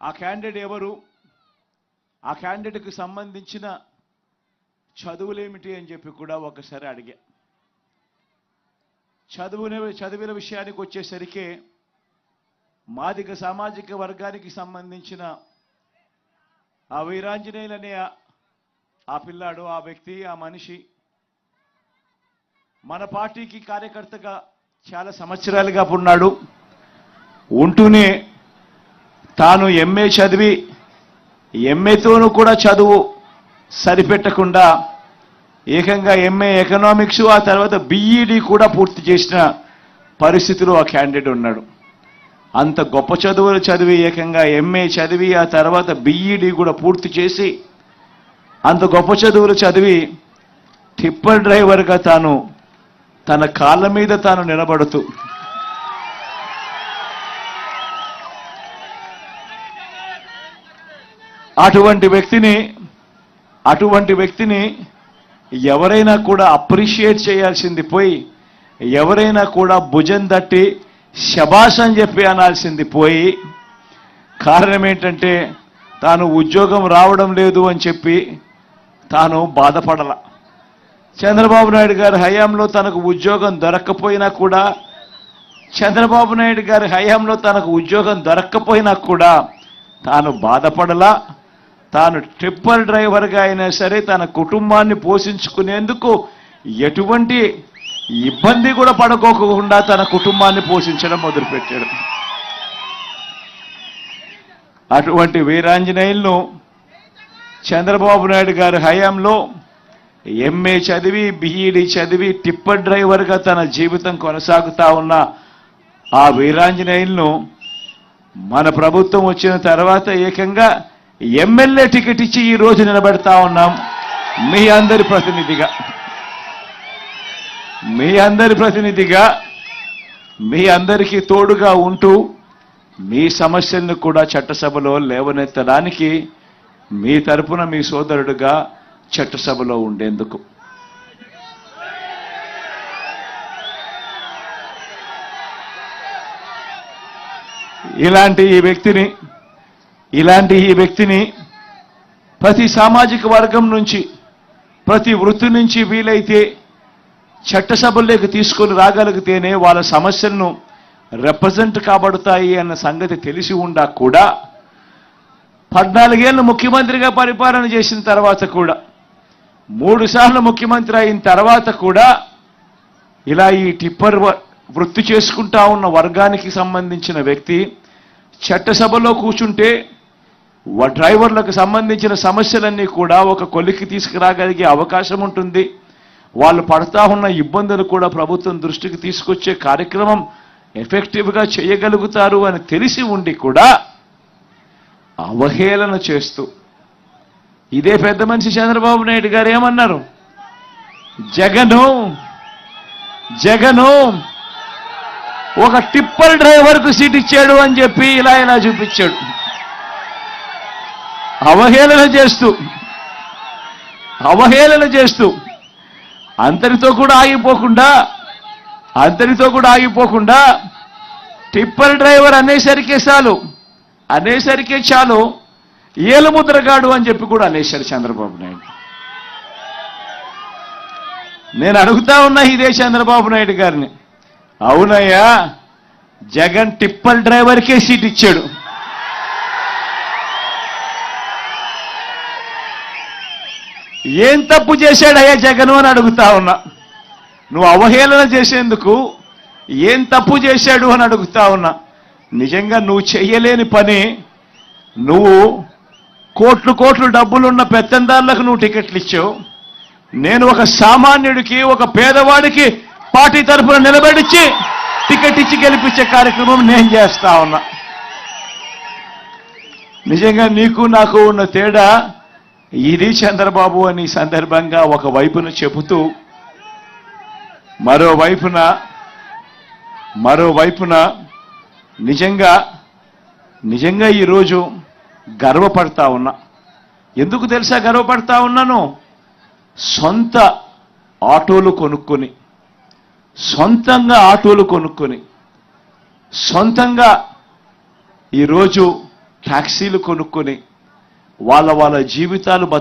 ఆ క్యాండిడేట్ ఎవరు, ఆ క్యాండిడేట్కి సంబంధించిన చదువులేమిటి అని చెప్పి కూడా ఒకసారి అడిగా. చదివిన విషయానికి వచ్చేసరికి మాదిగ సామాజిక వర్గానికి సంబంధించిన ఆ వీరాంజనేయులు అనే ఆ పిల్లాడు, ఆ వ్యక్తి, ఆ మనిషి మన పార్టీకి కార్యకర్తగా చాలా సంవత్సరాలుగా ఉన్నాడు. ఉంటూనే తాను ఎంఏ చదివి ఎంఏతోనూ కూడా చదువు సరిపెట్టకుండా ఏకంగా ఎంఏ ఎకనామిక్స్, ఆ తర్వాత బీఈడి కూడా పూర్తి చేసిన పరిస్థితిలో ఆ క్యాండిడేట్ ఉన్నాడు. అంత గొప్ప చదువులు చదివి ఏకంగా ఎంఏ చదివి ఆ తర్వాత బీఈడి కూడా పూర్తి చేసి అంత గొప్ప చదువులు చదివి టిప్పర్ డ్రైవర్గా తాను తన కాళ్ళ మీద తాను నిలబడుతూ అటువంటి వ్యక్తిని ఎవరైనా కూడా అప్రిషియేట్ చేయాల్సింది పోయి, ఎవరైనా కూడా భుజం తట్టి శబాష్ అని చెప్పి అనాల్సింది పోయి, కారణం ఏంటంటే తాను ఉద్యోగం రావడం లేదు అని చెప్పి తాను బాధపడాల. చంద్రబాబు నాయుడు గారి హయాంలో తనకు ఉద్యోగం దొరక్కపోయినా కూడా, చంద్రబాబు నాయుడు గారి హయాంలో తనకు ఉద్యోగం దొరక్కపోయినా కూడా తాను బాధపడలా. తాను టిప్పర్ డ్రైవర్గా అయినా సరే తన కుటుంబాన్ని పోషించుకునేందుకు ఎటువంటి ఇబ్బంది కూడా పడుకోకుండా తన కుటుంబాన్ని పోషించడం మొదలుపెట్టాడు. అటువంటి వీరాంజనేయులను చంద్రబాబు నాయుడు గారి హయాంలో ఎంఏ చదివి బీఈడి చదివి టిప్పర్ డ్రైవర్గా తన జీవితం కొనసాగుతా ఉన్న ఆ వీరాంజనేయులను మన ప్రభుత్వం వచ్చిన తర్వాత ఏకంగా ఎమ్మెల్యే టికెట్ ఇచ్చి ఈ రోజు నిలబెడతా ఉన్నాం. మీ అందరి ప్రతినిధిగా మీ అందరికీ తోడుగా ఉంటూ మీ సమస్యలను కూడా చట్టసభలో లేవనెత్తడానికి మీ తరపున మీ సోదరుడుగా చట్టసభలో ఉండేందుకు. ఇలాంటి ఈ వ్యక్తిని ప్రతి సామాజిక వర్గం నుంచి, ప్రతి వృత్తి నుంచి వీలైతే చట్టసభల్లోకి తీసుకొని రాగలిగితేనే వాళ్ళ సమస్యలను రిప్రజెంట్ కాబడతాయి అన్న సంగతి తెలిసి ఉండా కూడా 14 ఏళ్ళు ముఖ్యమంత్రిగా పరిపాలన చేసిన తర్వాత కూడా, 3 సార్లు ముఖ్యమంత్రి అయిన తర్వాత కూడా ఇలా ఈ టిప్పర్ వృత్తి చేసుకుంటా ఉన్న వర్గానికి సంబంధించిన వ్యక్తి చట్టసభలో కూర్చుంటే డ్రైవర్లకు సంబంధించిన సమస్యలన్నీ కూడా ఒక కొలిక్కి తీసుకురాగలిగే అవకాశం ఉంటుంది. వాళ్ళు పడతా ఉన్న ఇబ్బందులు కూడా ప్రభుత్వం దృష్టికి తీసుకొచ్చే కార్యక్రమం ఎఫెక్టివ్గా చేయగలుగుతారు అని తెలిసి ఉండి కూడా అవహేళన చేస్తూ, ఇదే పెద్ద మనిషి చంద్రబాబు నాయుడు గారు ఏమన్నారు, జగను ఒక టిప్పర్ డ్రైవర్కు సీట్ ఇచ్చాడు అని చెప్పి ఇలా చూపించాడు. అవహేళన చేస్తూ అంతటితో కూడా ఆగిపోకుండా టిప్పర్ డ్రైవర్ అనేసరికే చాలు ఏలుముద్రగాడు అని చెప్పి కూడా అనేశాడు చంద్రబాబు నాయుడు. నేను అడుగుతా ఉన్నా ఇదే చంద్రబాబు నాయుడు గారిని, అవునయ్యా జగన్ టిప్పర్ డ్రైవర్కే సీట్ ఇచ్చాడు, ఏం తప్పు చేశాడయ్యా జగన్ అని అడుగుతా ఉన్నా. నువ్వు అవహేళన చేసేందుకు ఏం తప్పు చేశాడు అని అడుగుతా ఉన్నా. నిజంగా నువ్వు చెయ్యలేని పని, నువ్వు కోట్లు డబ్బులున్న పెత్తందారులకు నువ్వు టికెట్లు ఇచ్చావు. నేను ఒక సామాన్యుడికి, ఒక పేదవాడికి పార్టీ తరఫున నిలబెడిచి టికెట్ ఇచ్చి గెలిపించే కార్యక్రమం నేను చేస్తా ఉన్నా. నిజంగా నీకు నాకు ఉన్న తేడా ఇది చంద్రబాబు అని సందర్భంగా ఒక వైపున చెబుతూ, మరోవైపున నిజంగా ఈరోజు గర్వపడతా ఉన్నా. ఎందుకు తెలుసా గర్వపడతా ఉన్నాను? సొంత ఆటోలు కొనుక్కొని, సొంతంగా ఈరోజు ట్యాక్సీలు కొనుక్కొని వాళ్ళ జీవితాలు